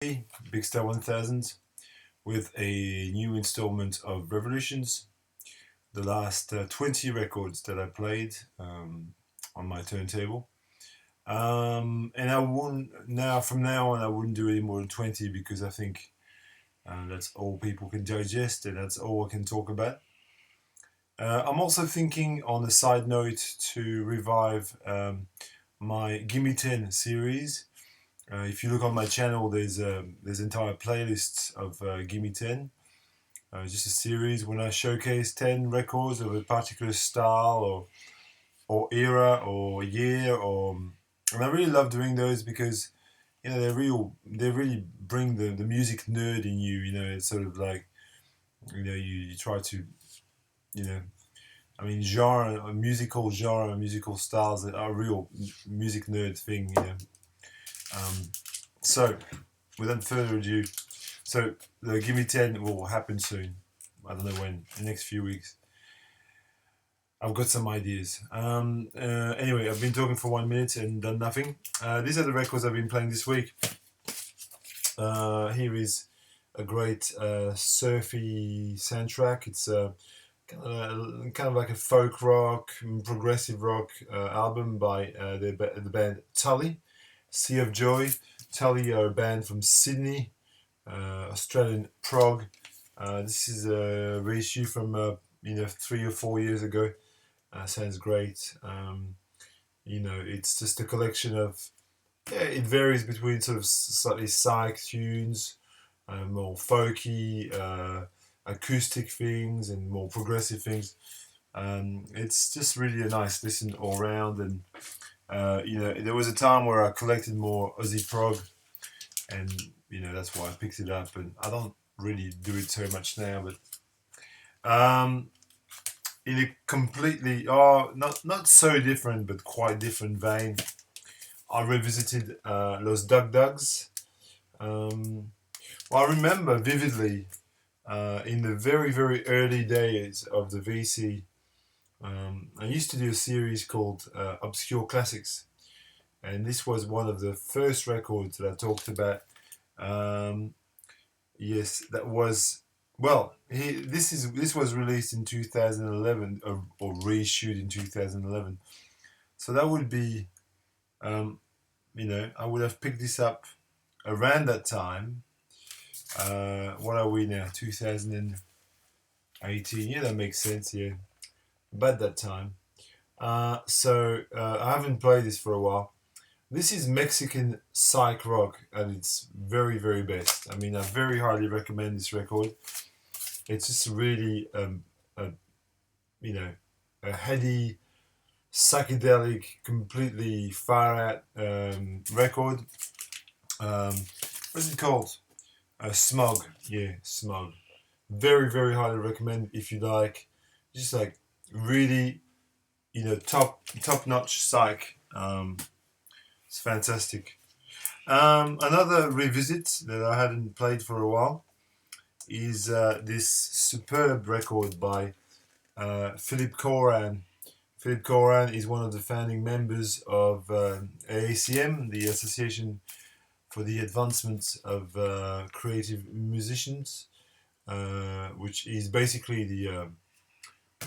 Big Star 1000 with a new installment of Revolutions, the last 20 records that I played on my turntable. And I won't now from now on I wouldn't do any more than 20 because I think that's all people can digest and that's all I can talk about. I'm also thinking on a side note to revive my Gimme 10 series. If you look on my channel, there's entire playlists of Gimme 10. Just a series when I showcase 10 records of a particular style or era or year and I really love doing those because they really bring the music nerd in you. It's sort of like you try to you know I mean genre, musical styles that are real music nerd thing. Um, so without further ado, so the Gimme 10 will happen soon. I don't know when, the next few weeks. I've got some ideas. Anyway, I've been talking for 1 minute and done nothing. These are the records I've been playing this week. Here is a great surfy soundtrack. It's kind of like a folk rock, progressive rock album by the band Tully, Sea of Joy. Tully are a band from Sydney, Australian prog. This is a reissue from 3 or 4 years ago. Sounds great. It's just a collection of it varies between sort of slightly psych tunes, more folky, acoustic things, and more progressive things. It's just really a nice listen all around. And there was a time where I collected more Aussie prog, and that's why I picked it up. And I don't really do it so much now, but in a completely not so different but quite different vein, I revisited Los Dug Dugs. Well, I remember vividly in the very very early days of the VC. I used to do a series called Obscure Classics, and this was one of the first records that I talked about. Um, yes, that was this was released in 2011 or reissued in 2011. So that would be, I would have picked this up around that time. What are we now? 2018. Yeah, that makes sense. Yeah, about that time. I haven't played this for a while. This is Mexican psych rock at its very, very best. I mean, I very highly recommend this record. It's just really, a, you know, a heady, psychedelic, completely far out record. What's it called? Smog. Yeah, Smog. Very, very highly recommend if you like, just like really, top notch psych. It's fantastic. Another revisit that I hadn't played for a while is this superb record by Philippe Coran. Philippe Coran is one of the founding members of AACM, the Association for the Advancement of Creative Musicians, which is basically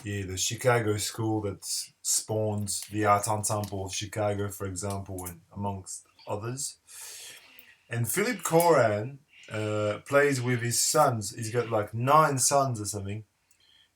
the Chicago school that spawns the Art Ensemble of Chicago, for example, and amongst others. And Philippe Coran plays with his sons. He's got like 9 sons or something.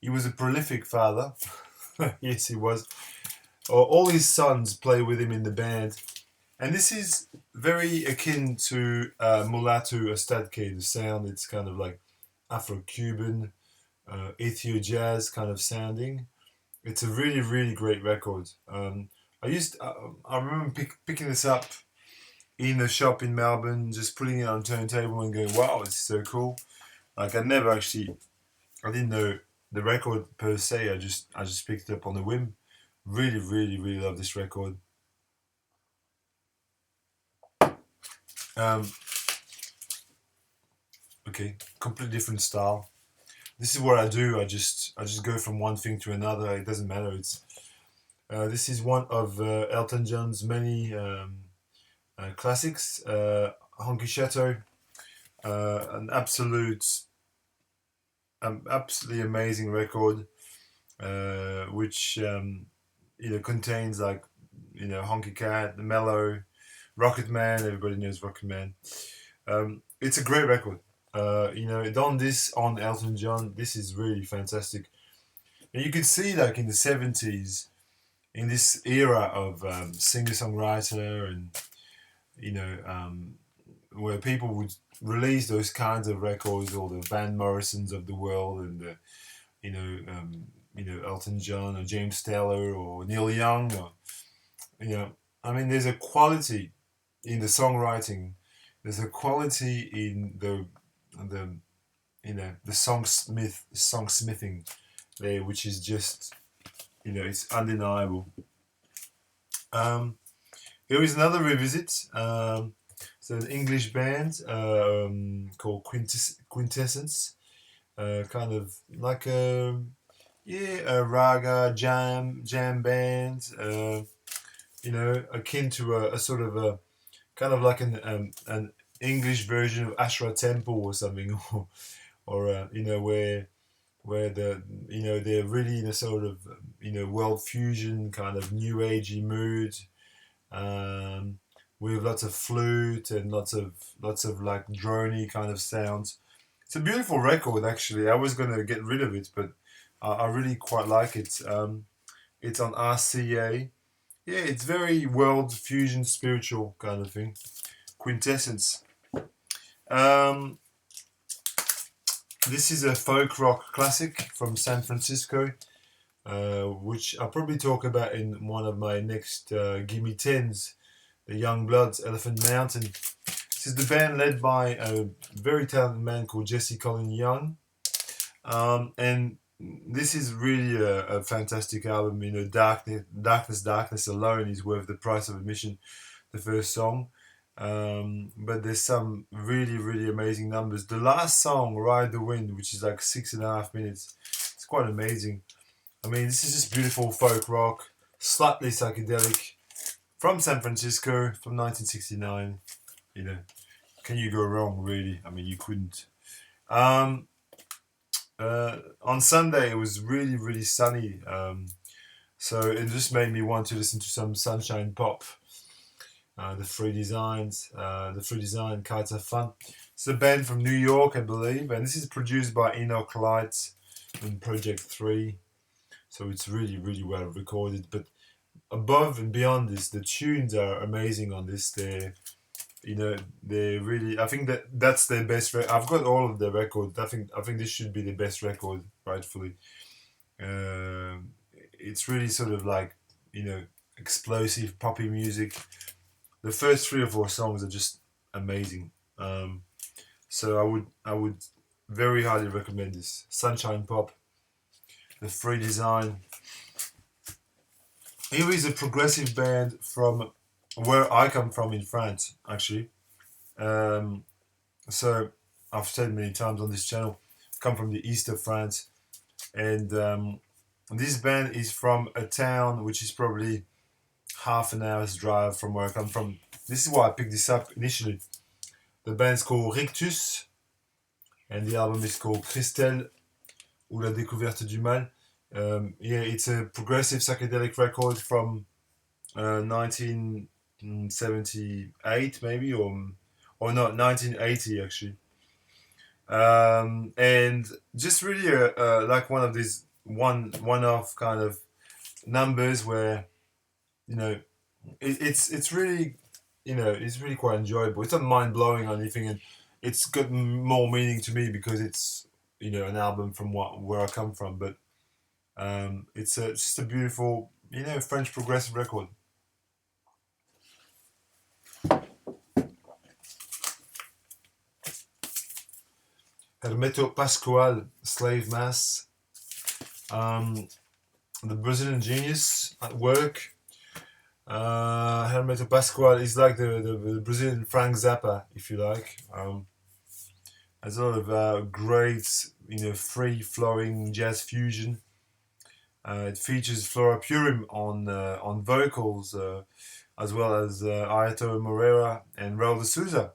He was a prolific father. Yes, he was. All his sons play with him in the band. And this is very akin to Mulatu Astadke, the sound. It's kind of like Afro-Cuban, Ethio jazz kind of sounding. It's a really, really great record. I remember picking this up in the shop in Melbourne, just putting it on a turntable and going, wow, it's so cool. Like I didn't know the record per se. I just picked it up on a whim. Really, really, really love this record. Um, okay, completely different style. This is what I do. I just go from one thing to another. It doesn't matter. This is one of Elton John's many classics. Honky Chateau. an absolutely amazing record, which contains like Honky Cat, The Mellow, Rocket Man. Everybody knows Rocket Man. It's a great record. On this on Elton John, this is really fantastic. And you could see like in the 70s, in this era of singer-songwriter and you know um, where people would release those kinds of records, all the Van Morrisons of the world, and the you know um, Elton John or James Taylor or Neil Young, or you know, I mean, there's a quality in the songwriting. There's a quality in the the songsmithing there, which is just it's undeniable. Um, Here is another revisit. It's an English band called Quintessence, kind of like a raga jam band. Akin to a sort of a kind of like an English version of Ashra Temple or something, or where they're really in a sort of world fusion kind of new agey mood, um, with lots of flute and lots of like drony kind of sounds. It's a beautiful record, actually. I was gonna get rid of it, but I really quite like it. It's on RCA. Yeah, it's very world fusion, spiritual kind of thing. Quintessence. Um, this is a folk rock classic from San Francisco, which I'll probably talk about in one of my next Gimme Tens, the Young Bloods, Elephant Mountain. This is the band led by a very talented man called Jesse Colin Young. And this is really a fantastic album. Darkness alone is worth the price of admission. The first song, but there's some really, really amazing numbers. The last song, Ride the Wind, which is like 6.5 minutes, it's quite amazing. I mean, this is just beautiful folk rock, slightly psychedelic, from San Francisco, from 1969. You know, can you go wrong, really? I mean, you couldn't. Um, on Sunday, it was really, really sunny, so it just made me want to listen to some sunshine pop. The Free Design, Kites Have Fun. It's a band from New York, I believe, and this is produced by Enoch Light and Project 3. So it's really, really well recorded. But above and beyond this, the tunes are amazing on this. They really. I think that's their best. I've got all of the records. I think this should be the best record, rightfully. It's really sort of like explosive poppy music. The first 3 or 4 songs are just amazing. So I would very highly recommend this Sunshine Pop, the Free Design. Here is a progressive band from where I come from in France, actually. Um, so I've said many times on this channel, I come from the east of France, and this band is from a town which is probably half an hour's drive from where I come from. This is why I picked this up initially. The band's called Rictus, and the album is called Christelle ou la découverte du mal. Yeah, it's a progressive psychedelic record from 1978, maybe, or not, 1980 actually. And just really like one of these one-off kind of numbers where you know it's really it's really quite enjoyable. It's not mind blowing or anything, and it's got more meaning to me because it's an album from where I come from. But it's just a beautiful French progressive record. Hermeto Pascoal, Slave Mass, the Brazilian genius at work. Hermeto Pascoal is like the Brazilian Frank Zappa, if you like. Has a lot of great, free flowing jazz fusion. It features Flora Purim on vocals, as well as Ayato Moreira and Raul de Souza.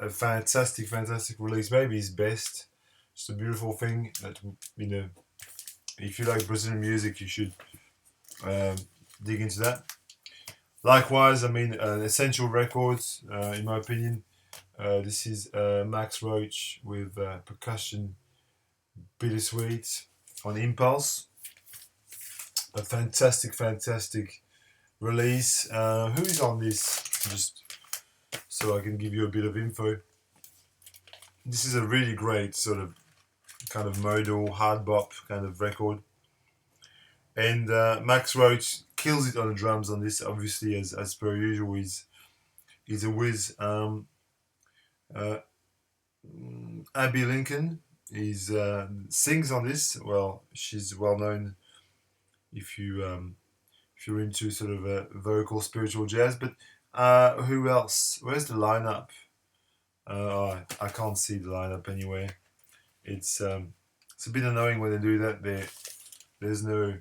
a fantastic, fantastic release. Maybe his best. It's a beautiful thing that, you know, if you like Brazilian music, you should um, dig into that. Likewise, I mean, Essential Records, in my opinion. This is Max Roach with percussion Bittersweet on Impulse. A fantastic, fantastic release. Who is on this? Just so I can give you a bit of info. This is a really great sort of kind of modal hard bop kind of record. And Max Roach kills it on the drums on this, obviously, as per usual. He's a whiz. Uh, Abby Lincoln sings on this. Well, she's well known if you're into sort of vocal spiritual jazz. But who else? Where's the lineup? I can't see the lineup anywhere. It's a bit annoying when they do that. There's no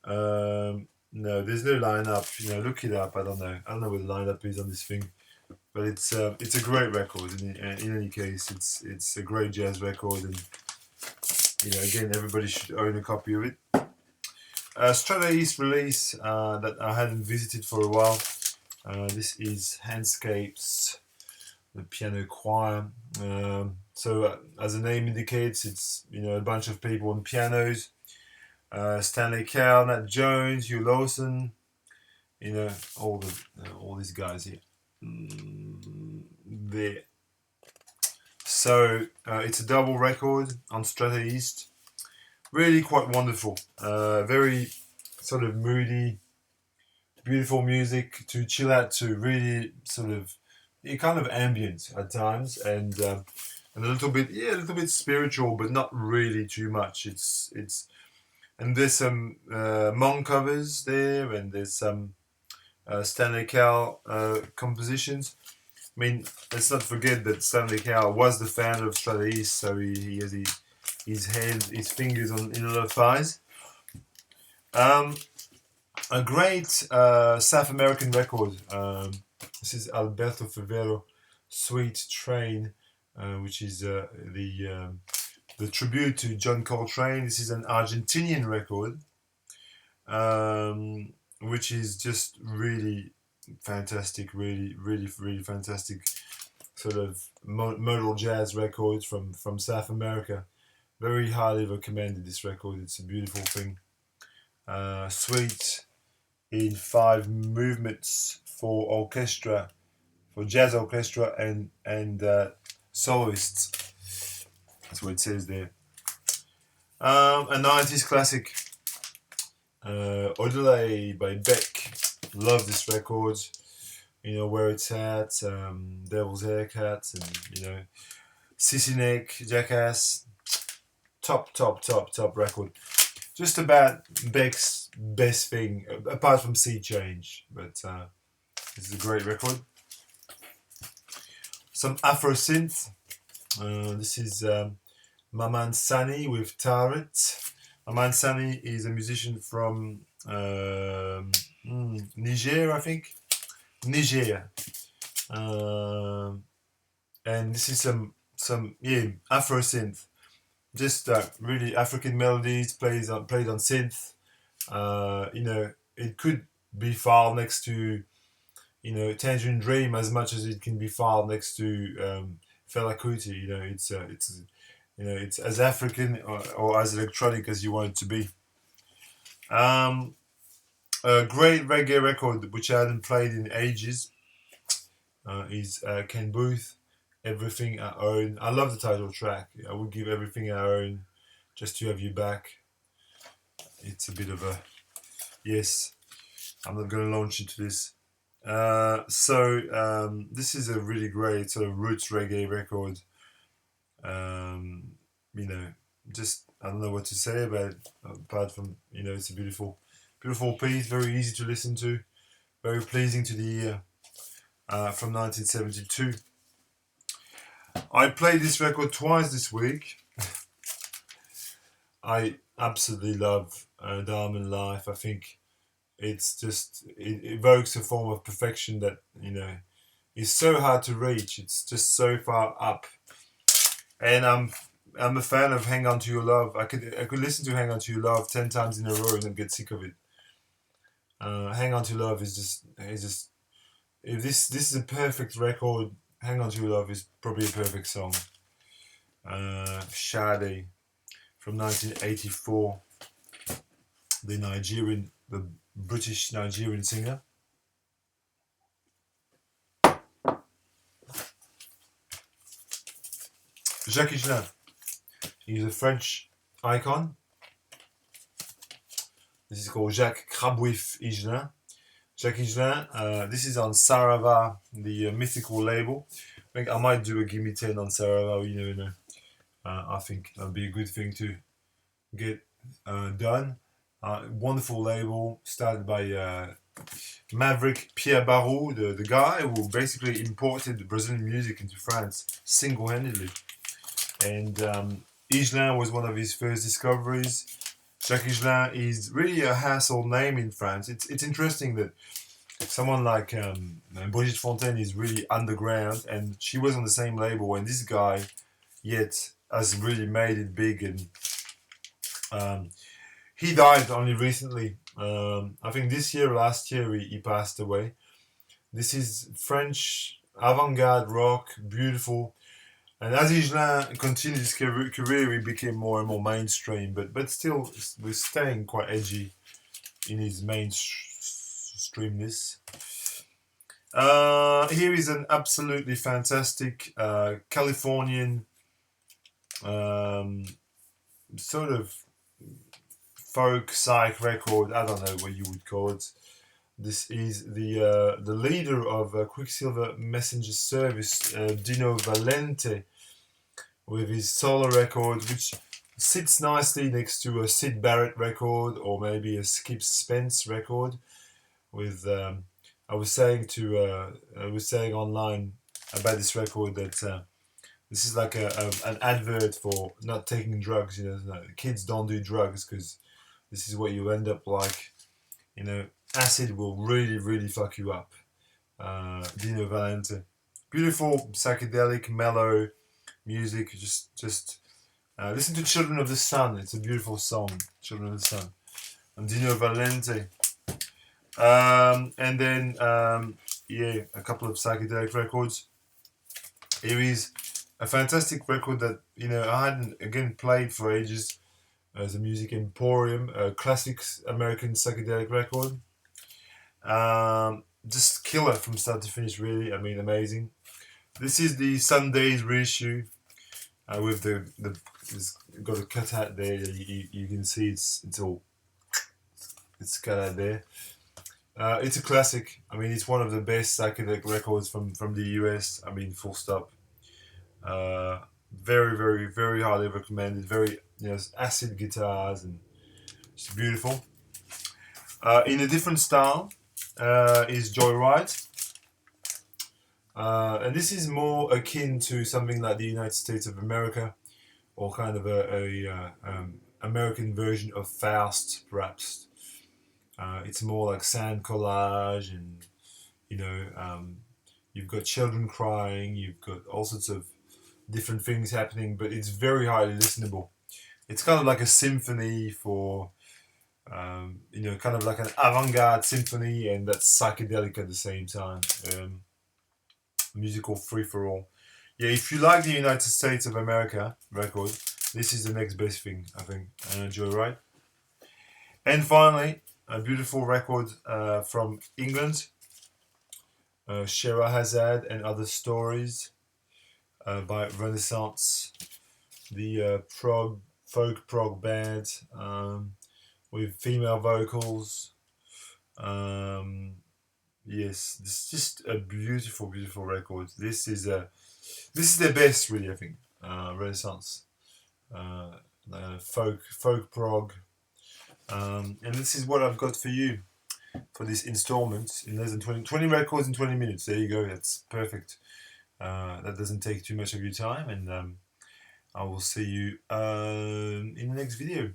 there's no lineup. You know, look it up. I don't know. I don't know what the lineup is on this thing, but it's a great record. In any case, it's a great jazz record, and you know, again, everybody should own a copy of it. Strata East release that I hadn't visited for a while. This is Handscapes, the piano choir. So as the name indicates, it's, you know, a bunch of people on pianos. Stanley Cowell, Nat Jones, Hugh Lawson, you know, all these guys here. There. So it's a double record on Strata East. Really quite wonderful. Very sort of moody, beautiful music to chill out to. Really sort of kind of ambient at times, and a little bit spiritual, but not really too much. And there's some Monk covers there, and there's some Stanley Cowell compositions. I mean, let's not forget that Stanley Cowell was the founder of Strata East, so he has his fingers in a lot of pies. A great South American record. This is Alberto Ferrero, Sweet Train, which is the tribute to John Coltrane. This is an Argentinian record, which is just really fantastic, really fantastic sort of modal jazz record from South America. Very highly recommended, this record. It's a beautiful thing. Suite in 5 movements for orchestra, for jazz orchestra and soloists. That's what it says there. A 90s classic, Odelay by Beck. Love this record. You know, Where It's At, Devil's Haircut, and, you know, Sissy Neck, Jackass. Top record. Just about Beck's best thing, apart from Sea Change. But this is a great record. Some Afro synth. This is Maman Sani with Taret. Maman Sani is a musician from Niger, I think. Niger. And this is some Afro synth. Just really African melodies played on synth. You know, it could be filed next to, you know, Tangerine Dream as much as it can be filed next to Fela Kuti. You know, it's you know, it's as African or as electronic as you want it to be. A great reggae record which I hadn't played in ages is Ken Booth, Everything I Own. I love the title track. I would give everything I own just to have you back. It's a bit of a yes. I'm not going to launch into this. This is a really great sort of roots reggae record. You know, just I don't know what to say about it apart from, you know, it's a beautiful piece, very easy to listen to, very pleasing to the ear. From 1972. I played this record twice this week. I absolutely love Diamond Life. I think it's just, it evokes a form of perfection that, you know, is so hard to reach. It's just so far up. And I'm a fan of Hang On To Your Love. I could listen to Hang On To Your Love 10 times in a row and not get sick of it. Hang On To Your Love is just if this is a perfect record. Hang On To Your Love is probably a perfect song. Sade from 1984, the British Nigerian singer. Jacques Higelin, he's a French icon. This is called Jacques Crabouif Higelin. Jacques Higelin, this is on Sarava, the mythical label. I think I might do a Gimme 10 on Sarava, you never know. I think that'd be a good thing to get done. Wonderful label, started by Maverick Pierre Barou, the guy who basically imported the Brazilian music into France single-handedly. And Higelin was one of his first discoveries. Jacques Higelin is really a household name in France. It's interesting that someone like Brigitte Fontaine is really underground, and she was on the same label, and this guy yet has really made it big. And he died only recently. I think this year, last year, he passed away. This is French avant-garde rock, beautiful. And as Higelin continued his career, he became more and more mainstream, but still was staying quite edgy in his mainstreamness. Here is an absolutely fantastic Californian sort of folk psych record. I don't know what you would call it. This is the leader of Quicksilver Messenger Service, Dino Valente, with his solo record, which sits nicely next to a Syd Barrett record or maybe a Skip Spence record. With I was saying online about this record that this is like an advert for not taking drugs. You know, kids don't do drugs because this is what you end up like. You know, acid will really fuck you up. Dino Valente, beautiful psychedelic mellow music. Just listen to Children of the Sun. It's a beautiful song, Children of the Sun, and Dino Valente. And then yeah, a couple of psychedelic records. Here is a fantastic record that I hadn't again played for ages. The Music Emporium, a classic American psychedelic record. Just killer from start to finish, really. I mean, amazing. This is the Sundays reissue with it's got a cutout there. You can see it's cut out there. It's a classic. I mean, it's one of the best psychedelic records from the US. I mean, full stop. Very highly recommended. Very acid guitars, and it's beautiful. In a different style is Joyride. And this is more akin to something like the United States of America, or kind of a American version of Faust, perhaps. It's more like sand collage, and you've got children crying, you've got all sorts of different things happening, but it's very highly listenable. It's kind of like a symphony for, kind of like an avant-garde symphony, and that's psychedelic at the same time. Musical free-for-all. Yeah, if you like the United States of America record, this is the next best thing, I think. Joyride. And finally, a beautiful record from England, Scheherazade and Other Stories by Renaissance, the folk prog band with female vocals. Yes, this is just a beautiful record. This is their best, really, I think. Renaissance, folk prog. And this is what I've got for you for this installment in less than 20 records in 20 minutes. There you go. That's perfect. That doesn't take too much of your time, and I will see you in the next video.